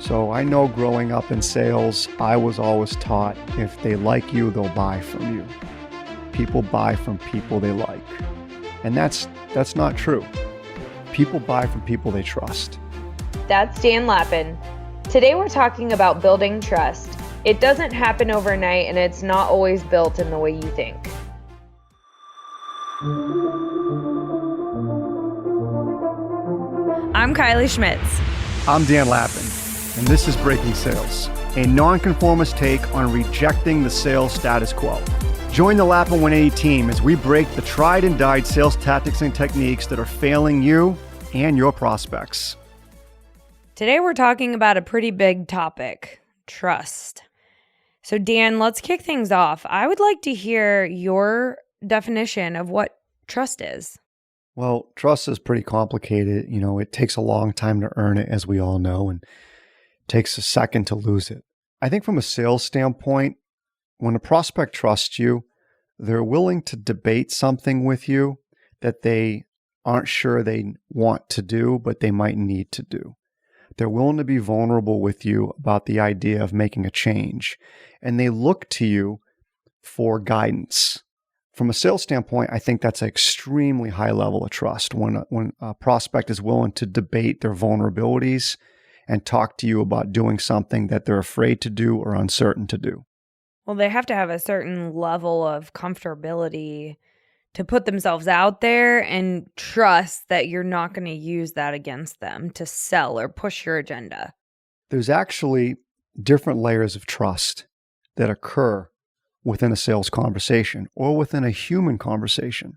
So I know growing up in sales, I was always taught if they like you, they'll buy from you. People buy from people they like. And that's not true. People buy from people they trust. That's Dan Lappin. Today we're talking about building trust. It doesn't happen overnight, and it's not always built in the way you think. I'm Kylie Schmitz. I'm Dan Lappin, and this is Breaking Sales, a nonconformist take on rejecting the sales status quo. Join the Lappin 180 team as we break the tried and died sales tactics and techniques that are failing you and your prospects. Today we're talking about a pretty big topic, trust. So Dan, let's kick things off. I would like to hear your definition of what trust is. Well, trust is pretty complicated. It takes a long time to earn it, as we all know, and it takes a second to lose it. I think from a sales standpoint, when a prospect trusts you, they're willing to debate something with you that they aren't sure they want to do, but they might need to do. They're willing to be vulnerable with you about the idea of making a change, and they look to you for guidance. From a sales standpoint, I think that's an extremely high level of trust when a prospect is willing to debate their vulnerabilities and talk to you about doing something that they're afraid to do or uncertain to do. Well, they have to have a certain level of comfortability to put themselves out there and trust that you're not going to use that against them to sell or push your agenda. There's actually different layers of trust that occur within a sales conversation or within a human conversation.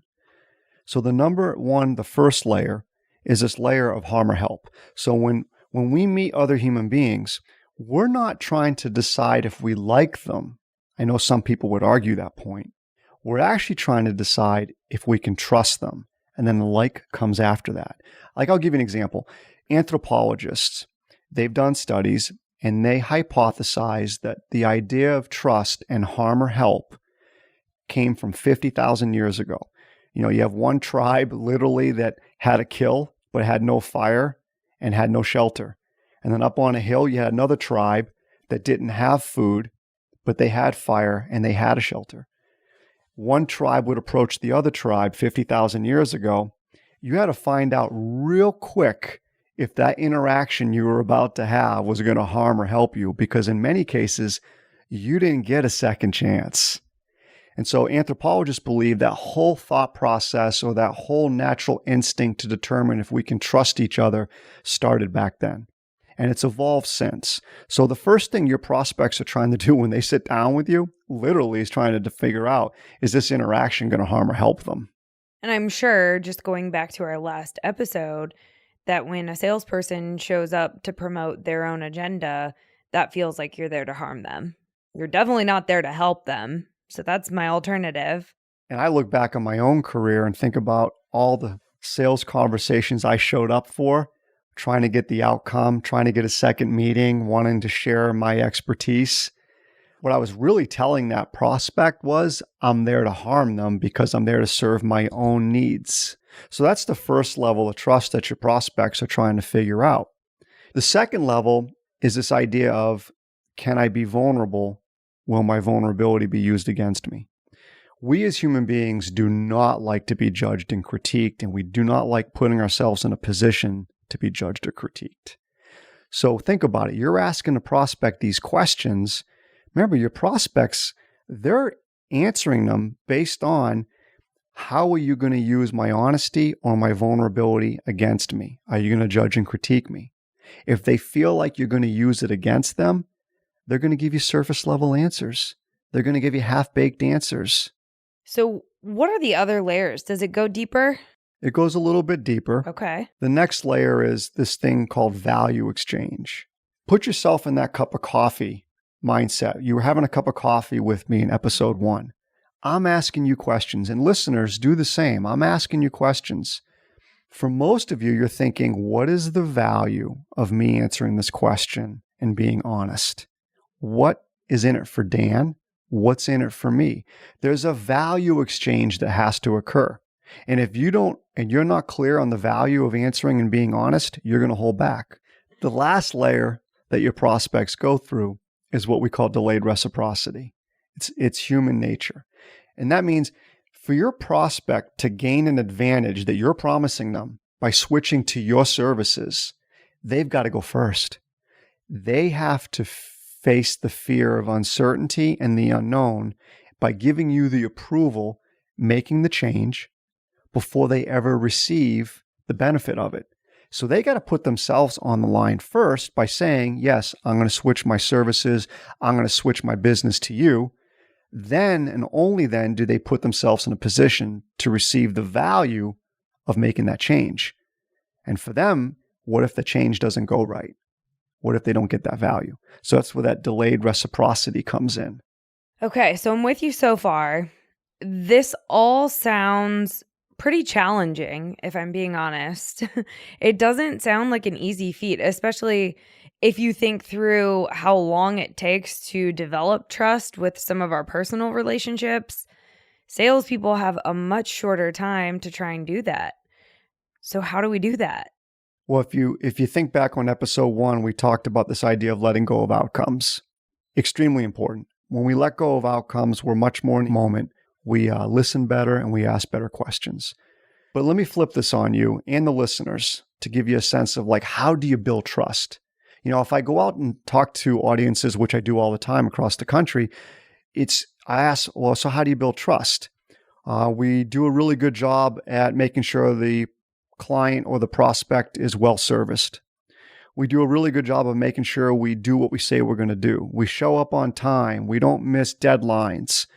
So the first layer is this layer of harm or help. So when we meet other human beings, we're not trying to decide if we like them. I know some people would argue that point. We're actually trying to decide if we can trust them. And then the like comes after that. Like, I'll give you an example. Anthropologists, they've done studies and they hypothesize that the idea of trust and harm or help came from 50,000 years ago. You have one tribe literally that had a kill, but had no fire and had no shelter. And then up on a hill, you had another tribe that didn't have food, but they had fire and they had a shelter. One tribe would approach the other tribe 50,000 years ago. You had to find out real quick if that interaction you were about to have was going to harm or help you, because in many cases, you didn't get a second chance. And so anthropologists believe that whole thought process or that whole natural instinct to determine if we can trust each other started back then. And it's evolved since. So the first thing your prospects are trying to do when they sit down with you, literally is trying to figure out, is this interaction going to harm or help them? And I'm sure, just going back to our last episode, that when a salesperson shows up to promote their own agenda, that feels like you're there to harm them. You're definitely not there to help them. So that's my alternative. And I look back on my own career and think about all the sales conversations I showed up for, trying to get the outcome, trying to get a second meeting, wanting to share my expertise. What I was really telling that prospect was, I'm there to harm them because I'm there to serve my own needs. So that's the first level of trust that your prospects are trying to figure out. The second level is this idea of, can I be vulnerable? Will my vulnerability be used against me? We as human beings do not like to be judged and critiqued, and we do not like putting ourselves in a position to be judged or critiqued. So think about it. You're asking a prospect these questions. Remember, your prospects, they're answering them based on, how are you going to use my honesty or my vulnerability against me? Are you going to judge and critique me? If they feel like you're going to use it against them, they're going to give you surface level answers. They're going to give you half-baked answers. So what are the other layers? Does it go deeper? It goes a little bit deeper. Okay. The next layer is this thing called value exchange. Put yourself in that cup of coffee mindset. You were having a cup of coffee with me in episode 1. I'm asking you questions, and listeners, do the same. I'm asking you questions. For most of you, you're thinking, what is the value of me answering this question and being honest? What is in it for Dan? What's in it for me? There's a value exchange that has to occur. And if you don't, and you're not clear on the value of answering and being honest, you're going to hold back. The last layer that your prospects go through is what we call delayed reciprocity. It's human nature. And that means for your prospect to gain an advantage that you're promising them by switching to your services, they've got to go first. They have to face the fear of uncertainty and the unknown by giving you the approval, making the change before they ever receive the benefit of it. So they got to put themselves on the line first by saying, yes, I'm going to switch my services. I'm going to switch my business to you. Then and only then do they put themselves in a position to receive the value of making that change. And for them, what if the change doesn't go right? What if they don't get that value? So that's where that delayed reciprocity comes in. Okay, so I'm with you so far. This all sounds pretty challenging, if I'm being honest. It doesn't sound like an easy feat, especially if you think through how long it takes to develop trust with some of our personal relationships. Salespeople have a much shorter time to try and do that. So how do we do that? Well, if you think back on episode 1, we talked about this idea of letting go of outcomes. Extremely important. When we let go of outcomes, we're much more in the moment. We listen better and we ask better questions. But let me flip this on you and the listeners to give you a sense of like, how do you build trust? You know, if I go out and talk to audiences, which I do all the time across the country, I ask, well, so how do you build trust? We do a really good job at making sure the client or the prospect is well serviced. We do a really good job of making sure we do what we say we're going to do. We show up on time. We don't miss deadlines.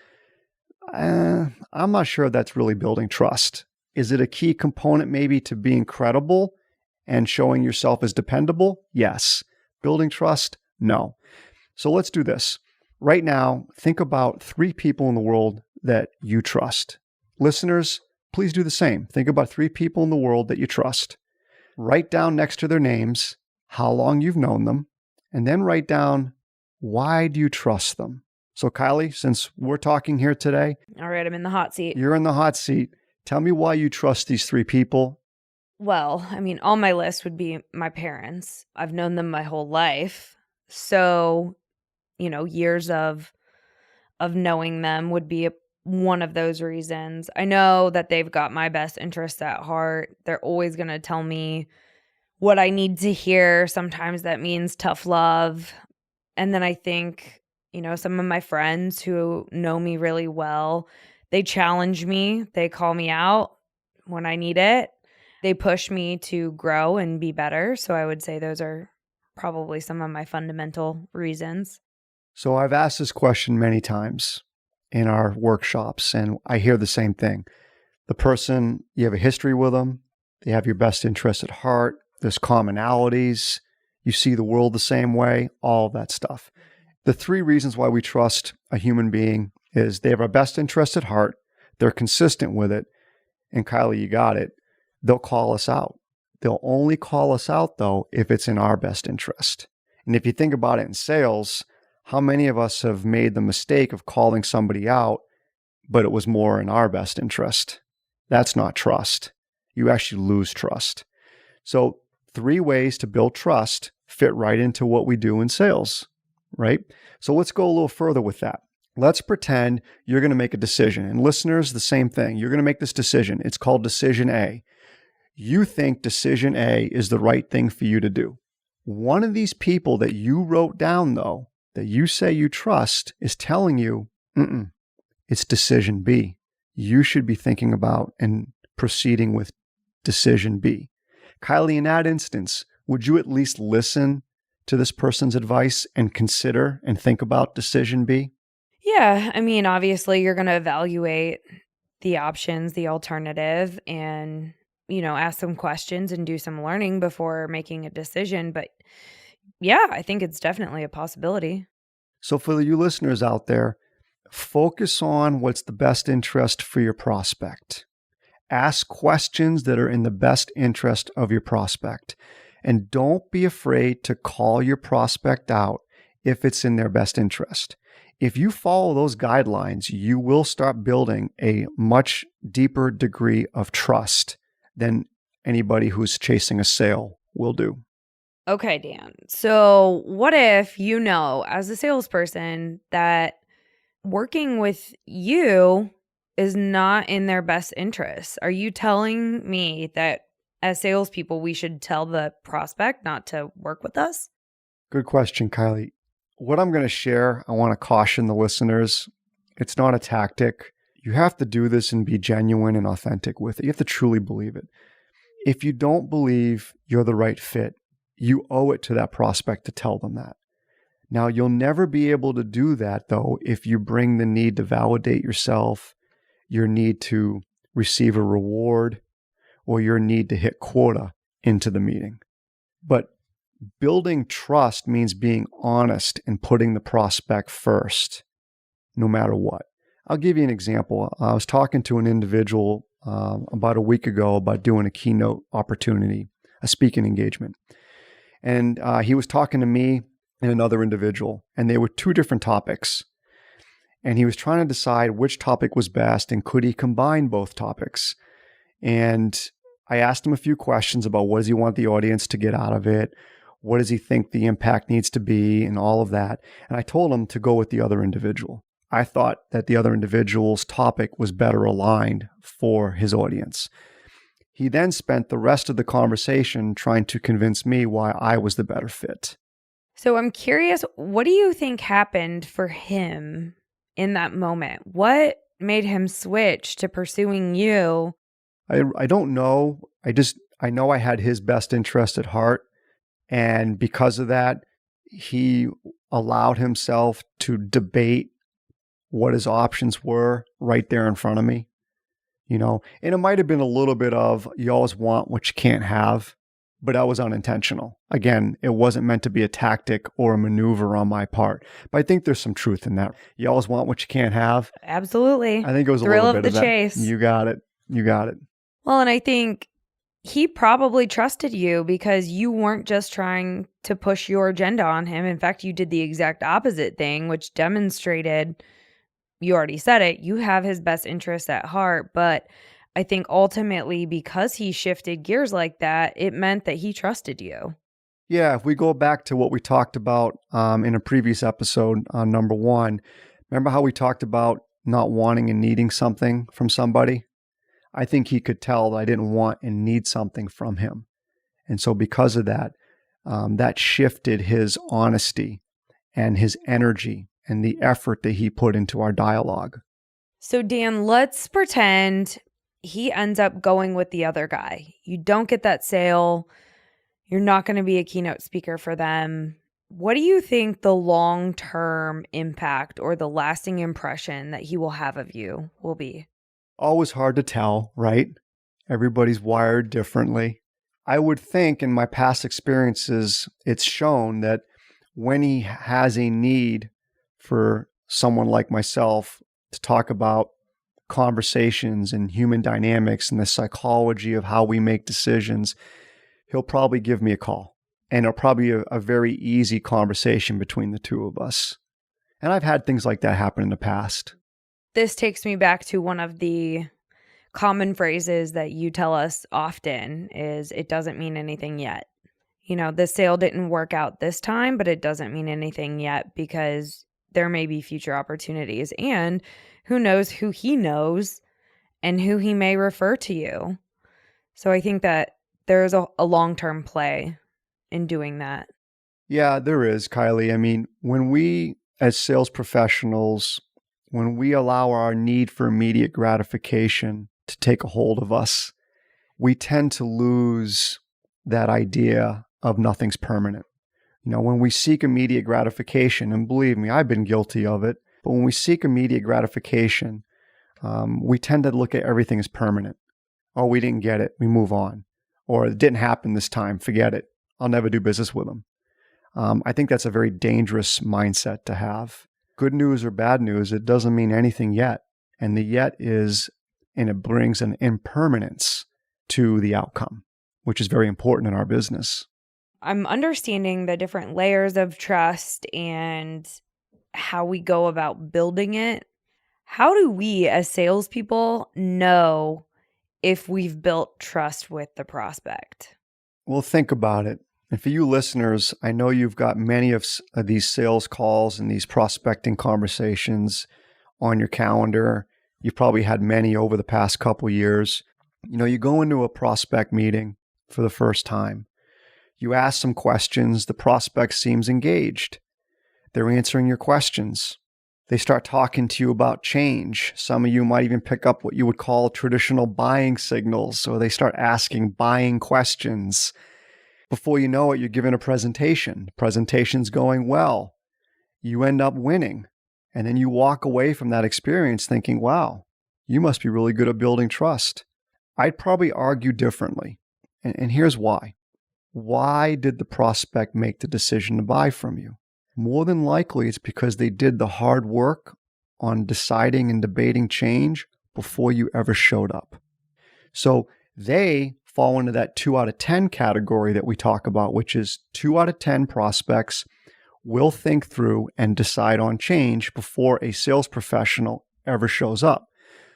I'm not sure that's really building trust. Is it a key component maybe to being credible and showing yourself as dependable? Yes. Building trust? No. So let's do this. Right now, think about 3 people in the world that you trust. Listeners, please do the same. Think about 3 people in the world that you trust. Write down next to their names how long you've known them, and then write down, why do you trust them? So Kylie, since we're talking here today. All right, I'm in the hot seat. You're in the hot seat. Tell me why you trust these 3 people. Well, I mean, on my list would be my parents. I've known them my whole life. So, years of knowing them would be one of those reasons. I know that they've got my best interests at heart. They're always going to tell me what I need to hear. Sometimes that means tough love. And then I think, some of my friends who know me really well, they challenge me. They call me out when I need it. They push me to grow and be better. So I would say those are probably some of my fundamental reasons. So I've asked this question many times in our workshops, and I hear the same thing. The person, you have a history with them, they have your best interest at heart, there's commonalities, you see the world the same way, all of that stuff. The 3 reasons why we trust a human being is they have our best interest at heart, they're consistent with it, and Kylie, you got it, they'll call us out. They'll only call us out, though, if it's in our best interest. And if you think about it in sales, how many of us have made the mistake of calling somebody out, but it was more in our best interest? That's not trust. You actually lose trust. So 3 ways to build trust fit right into what we do in sales, right? So let's go a little further with that. Let's pretend you're going to make a decision. And listeners, the same thing. You're going to make this decision. It's called Decision A. You think Decision A is the right thing for you to do. One of these people that you wrote down, though, that you say you trust, is telling you, it's Decision B. You should be thinking about and proceeding with Decision B. Kylie, in that instance, would you at least listen to this person's advice and consider and think about Decision B? Yeah, I mean, obviously you're going to evaluate the options, the alternative, and, ask some questions and do some learning before making a decision. But yeah, I think it's definitely a possibility. So for you listeners out there, focus on what's the best interest for your prospect. Ask questions that are in the best interest of your prospect. And don't be afraid to call your prospect out if it's in their best interest. If you follow those guidelines, you will start building a much deeper degree of trust than anybody who's chasing a sale will do. Okay, Dan. So, what if you know as a salesperson that working with you is not in their best interest? Are you telling me that as salespeople, we should tell the prospect not to work with us? Good question, Kylie. What I'm going to share, I want to caution the listeners. It's not a tactic. You have to do this and be genuine and authentic with it. You have to truly believe it. If you don't believe you're the right fit, you owe it to that prospect to tell them that. Now, you'll never be able to do that, though, if you bring the need to validate yourself, your need to receive a reward, or your need to hit quota into the meeting. But building trust means being honest and putting the prospect first, no matter what. I'll give you an example. I was talking to an individual about a week ago about doing a keynote opportunity, a speaking engagement. And he was talking to me and another individual, and they were two different topics. And he was trying to decide which topic was best and could he combine both topics. And I asked him a few questions about what does he want the audience to get out of it? What does he think the impact needs to be and all of that? And I told him to go with the other individual. I thought that the other individual's topic was better aligned for his audience. He then spent the rest of the conversation trying to convince me why I was the better fit. So, I'm curious, what do you think happened for him in that moment? What made him switch to pursuing you? I don't know. I know I had his best interest at heart. And because of that, he allowed himself to debate what his options were right there in front of me. And it might have been a little bit of you always want what you can't have, but that was unintentional. Again, it wasn't meant to be a tactic or a maneuver on my part. But I think there's some truth in that. You always want what you can't have. Absolutely. I think it was Thrill a little of bit the of that. chase. You got it. Well, and I think he probably trusted you because you weren't just trying to push your agenda on him. In fact, you did the exact opposite thing, which demonstrated, you already said it, you have his best interests at heart. But I think ultimately, because he shifted gears like that, it meant that he trusted you. Yeah, if we go back to what we talked about in a previous episode on number 1, remember how we talked about not wanting and needing something from somebody? I think he could tell that I didn't want and need something from him. And so because of that, that shifted his honesty and his energy and the effort that he put into our dialogue. So, Dan, let's pretend he ends up going with the other guy. You don't get that sale. You're not going to be a keynote speaker for them. What do you think the long-term impact or the lasting impression that he will have of you will be? Always hard to tell, right? Everybody's wired differently. I would think in my past experiences, it's shown that when he has a need for someone like myself to talk about conversations and human dynamics and the psychology of how we make decisions, he'll probably give me a call. And it'll probably be a very easy conversation between the two of us. And I've had things like that happen in the past. This takes me back to one of the common phrases that you tell us often is, it doesn't mean anything yet. The sale didn't work out this time, but it doesn't mean anything yet because there may be future opportunities. And who knows who he knows and who he may refer to you. So I think that there's a long-term play in doing that. Yeah, there is, Kylie. I mean, when we as sales professionals, when we allow our need for immediate gratification to take a hold of us, we tend to lose that idea of nothing's permanent. When we seek immediate gratification, and believe me, I've been guilty of it, but when we seek immediate gratification, we tend to look at everything as permanent. Oh, we didn't get it, we move on. Or it didn't happen this time, forget it. I'll never do business with them. I think that's a very dangerous mindset to have. Good news or bad news, it doesn't mean anything yet. And the yet is, and it brings an impermanence to the outcome, which is very important in our business. I'm understanding the different layers of trust and how we go about building it. How do we as salespeople know if we've built trust with the prospect? Well, think about it. And for you listeners, I know you've got many of these sales calls and these prospecting conversations on your calendar. You've probably had many over the past couple years. You go into a prospect meeting for the first time. You ask some questions. The prospect seems engaged. They're answering your questions. They start talking to you about change. Some of you might even pick up what you would call traditional buying signals, or they start asking buying questions. Before you know it, you're giving a presentation. The presentation's going well. You end up winning. And then you walk away from that experience thinking, wow, you must be really good at building trust. I'd probably argue differently. And here's why. Why did the prospect make the decision to buy from you? More than likely, it's because they did the hard work on deciding and debating change before you ever showed up. So they fall into that 2 out of 10 category that we talk about, which is 2 out of 10 prospects will think through and decide on change before a sales professional ever shows up.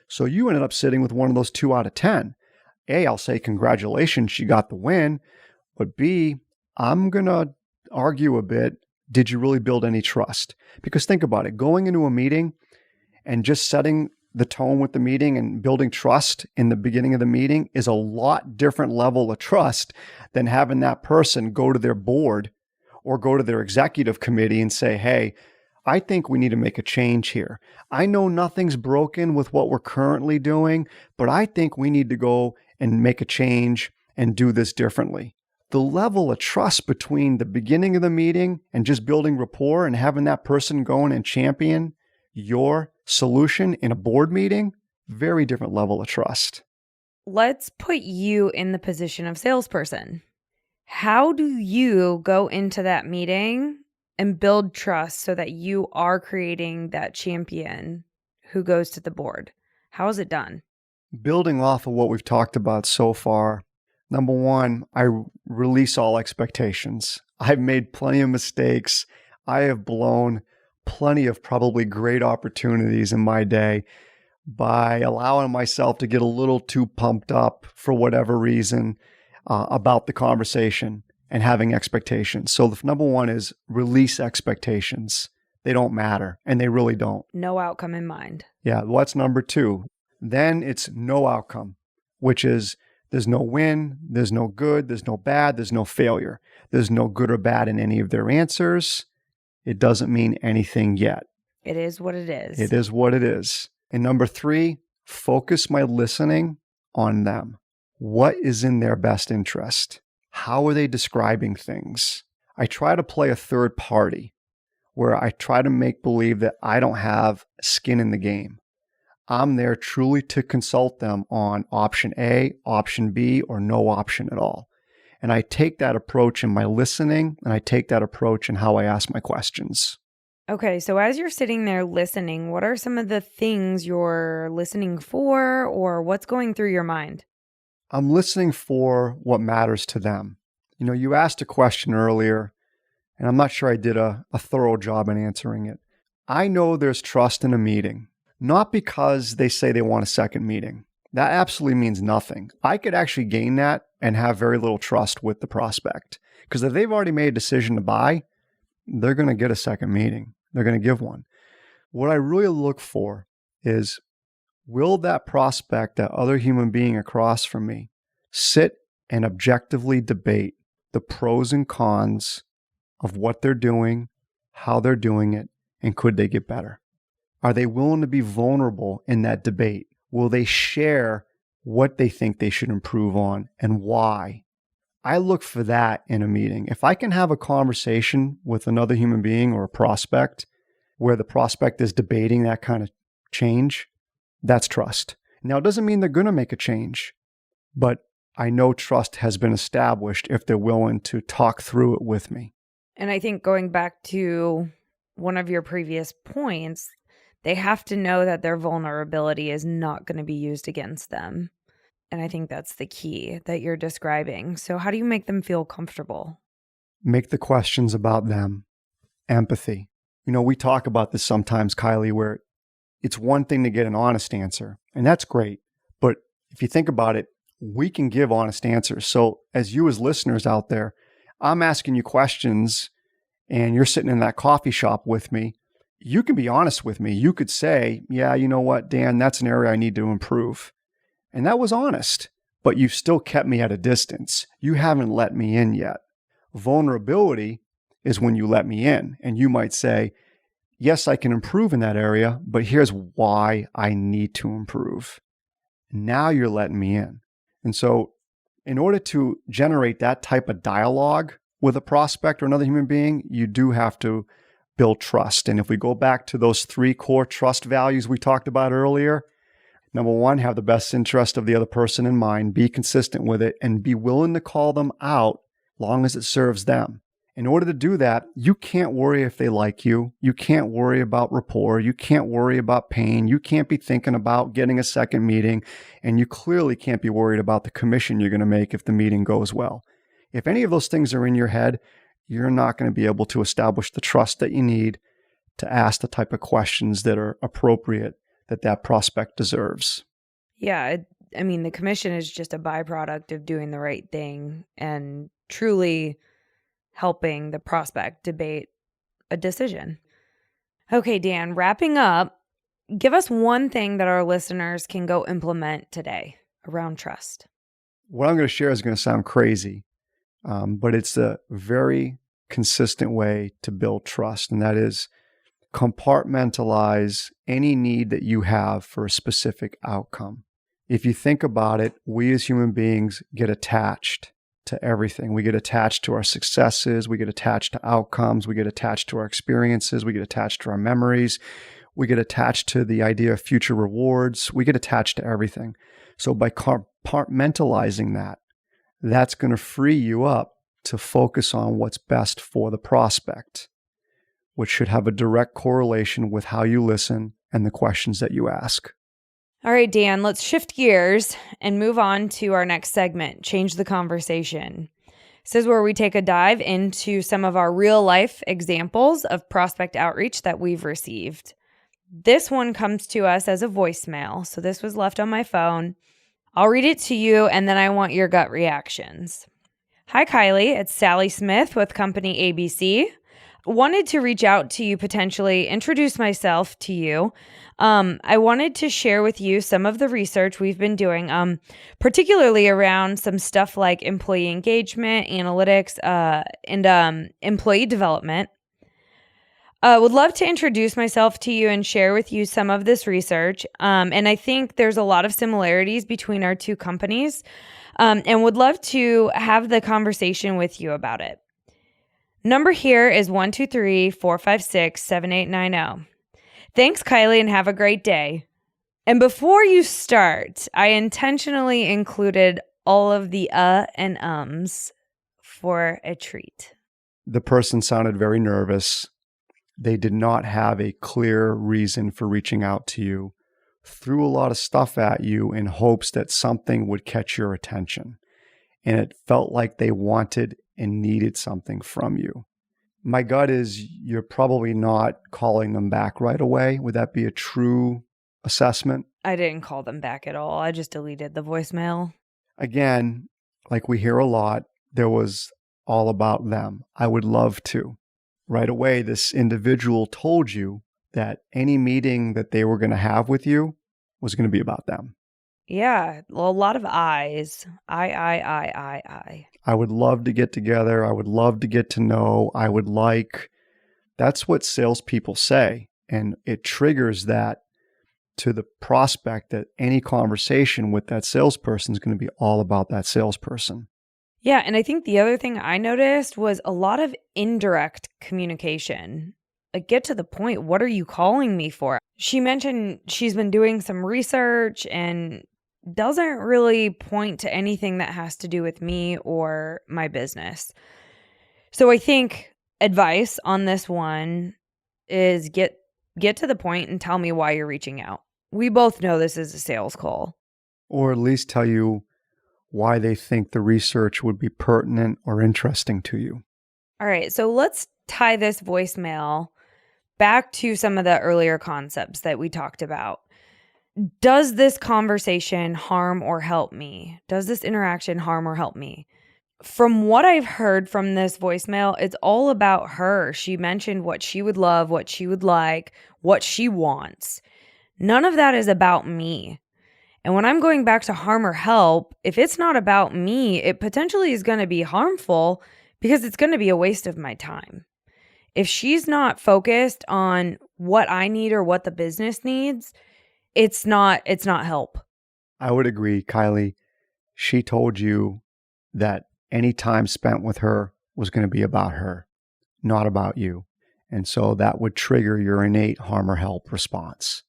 So you ended up sitting with one of those 2 out of 10. A, I'll say congratulations, you got the win. But B, I'm going to argue a bit. Did you really build any trust? Because think about it, going into a meeting and just setting the tone with the meeting and building trust in the beginning of the meeting is a lot different level of trust than having that person go to their board or go to their executive committee and say, hey, I think we need to make a change here. I know nothing's broken with what we're currently doing, but I think we need to go and make a change and do this differently. The level of trust between the beginning of the meeting and just building rapport and having that person go in and champion your solution in a board meeting, very different level of trust. Let's put you in the position of salesperson. How do you go into that meeting and build trust so that you are creating that champion who goes to the board? How is it done? Building off of what we've talked about so far, number one, I release all expectations. I've made plenty of mistakes. I have blown plenty of probably great opportunities in my day by allowing myself to get a little too pumped up for whatever reason about the conversation and having expectations. So the number one is release expectations. They don't matter, and they really don't. No outcome in mind. Yeah, what's number two? Then it's no outcome, which is there's no win, there's no good, there's no bad, there's no failure. There's no good or bad in any of their answers. It doesn't mean anything yet. It is what it is. It is what it is. And number three, focus my listening on them. What is in their best interest? How are they describing things? I try to play a third party where I try to make believe that I don't have skin in the game. I'm there truly to consult them on option A, option B, or no option at all. And I take that approach in my listening, and I take that approach in how I ask my questions. Okay, so as you're sitting there listening, what are some of the things you're listening for, or what's going through your mind? I'm listening for what matters to them. You asked a question earlier, and I'm not sure I did a thorough job in answering it. I know there's trust in a meeting, not because they say they want a second meeting. That absolutely means nothing. I could actually gain that and have very little trust with the prospect. Because if they've already made a decision to buy, they're going to get a second meeting. They're going to give one. What I really look for is, will that prospect, that other human being across from me, sit and objectively debate the pros and cons of what they're doing, how they're doing it, and could they get better? Are they willing to be vulnerable in that debate? Will they share what they think they should improve on and why? I look for that in a meeting. If I can have a conversation with another human being or a prospect where the prospect is debating that kind of change, that's trust. Now, it doesn't mean they're going to make a change, but I know trust has been established if they're willing to talk through it with me. And I think going back to one of your previous points, they have to know that their vulnerability is not going to be used against them. And I think that's the key that you're describing. So how do you make them feel comfortable? Make the questions about them. Empathy. We talk about this sometimes, Kylie, where it's one thing to get an honest answer, and that's great. But if you think about it, we can give honest answers. So as you as listeners out there, I'm asking you questions and you're sitting in that coffee shop with me, you can be honest with me. You could say, yeah, you know what, Dan, that's an area I need to improve. And that was honest, but you've still kept me at a distance. You haven't let me in yet. Vulnerability is when you let me in and you might say, yes, I can improve in that area, but here's why I need to improve. Now you're letting me in. And so in order to generate that type of dialogue with a prospect or another human being, you do have to build trust. And if we go back to those 3 core trust values we talked about earlier, number 1, have the best interest of the other person in mind, be consistent with it, and be willing to call them out long as it serves them. In order to do that, you can't worry if they like you. You can't worry about rapport. You can't worry about pain. You can't be thinking about getting a second meeting. And you clearly can't be worried about the commission you're going to make if the meeting goes well. If any of those things are in your head, you're not going to be able to establish the trust that you need to ask the type of questions that are appropriate that prospect deserves. Yeah. I mean, the commission is just a byproduct of doing the right thing and truly helping the prospect debate a decision. Okay, Dan, wrapping up, give us one thing that our listeners can go implement today around trust. What I'm going to share is going to sound crazy, but it's a very consistent way to build trust, and that is compartmentalize any need that you have for a specific outcome. If you think about it, we as human beings get attached to everything. We get attached to our successes. We get attached to outcomes. We get attached to our experiences. We get attached to our memories. We get attached to the idea of future rewards. We get attached to everything. So by compartmentalizing that, that's going to free you up to focus on what's best for the prospect, which should have a direct correlation with how you listen and the questions that you ask. All right, Dan, let's shift gears and move on to our next segment, Change the Conversation. This is where we take a dive into some of our real life examples of prospect outreach that we've received. This one comes to us as a voicemail. So this was left on my phone. I'll read it to you and then I want your gut reactions. Hi, Kylie. It's Sally Smith with Company ABC. Wanted to reach out to you, potentially introduce myself to you. I wanted to share with you some of the research we've been doing, particularly around some stuff like employee engagement, analytics, and employee development. Would love to introduce myself to you and share with you some of this research. And I think there's a lot of similarities between our two companies, and would love to have the conversation with you about it. Number here is 123-456-7890. Thanks, Kylie, and have a great day. And before you start, I intentionally included all of the and ums for a treat. The person sounded very nervous. They did not have a clear reason for reaching out to you, threw a lot of stuff at you in hopes that something would catch your attention. And it felt like they wanted and needed something from you. My gut is you're probably not calling them back right away. Would that be a true assessment? I didn't call them back at all. I just deleted the voicemail. Again, like we hear a lot, there was all about them. I would love to. Right away, this individual told you that any meeting that they were going to have with you was going to be about them. Yeah, a lot of I's. I. I would love to get together. I would love to get to know. I would like. That's what salespeople say. And it triggers that to the prospect that any conversation with that salesperson is going to be all about that salesperson. Yeah, and I think the other thing I noticed was a lot of indirect communication. Like, get to the point. What are you calling me for? She mentioned she's been doing some research and doesn't really point to anything that has to do with me or my business. So I think advice on this one is get to the point and tell me why you're reaching out. We both know this is a sales call. Or at least tell you why they think the research would be pertinent or interesting to you. All right, so let's tie this voicemail back to some of the earlier concepts that we talked about. Does this conversation harm or help me? Does this interaction harm or help me? from what I've heard from this voicemail, it's all about her. She mentioned what she would love, what she would like, what she wants. None of that is about me. And when I'm going back to harm or help, if it's not about me, it potentially is going to be harmful because it's going to be a waste of my time. If she's not focused on what I need or what the business needs, it's not help. I would agree, Kylie. She told you that any time spent with her was going to be about her, not about you. And so that would trigger your innate harm or help response.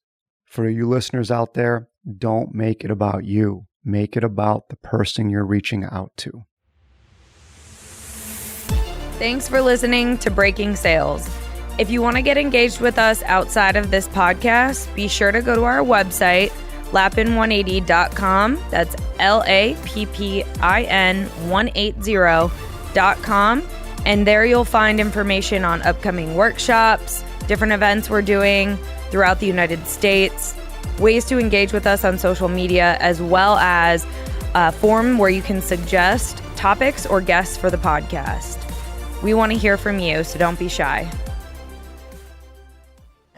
For you listeners out there, don't make it about you. Make it about the person you're reaching out to. Thanks for listening to Breaking Sales. If you want to get engaged with us outside of this podcast, be sure to go to our website, lappin180.com. That's LAPPIN180.com. And there you'll find information on upcoming workshops, different events we're doing throughout the United States, ways to engage with us on social media, as well as a form where you can suggest topics or guests for the podcast. We want to hear from you, so don't be shy.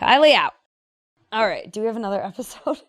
Kylie out. All right. Do we have another episode?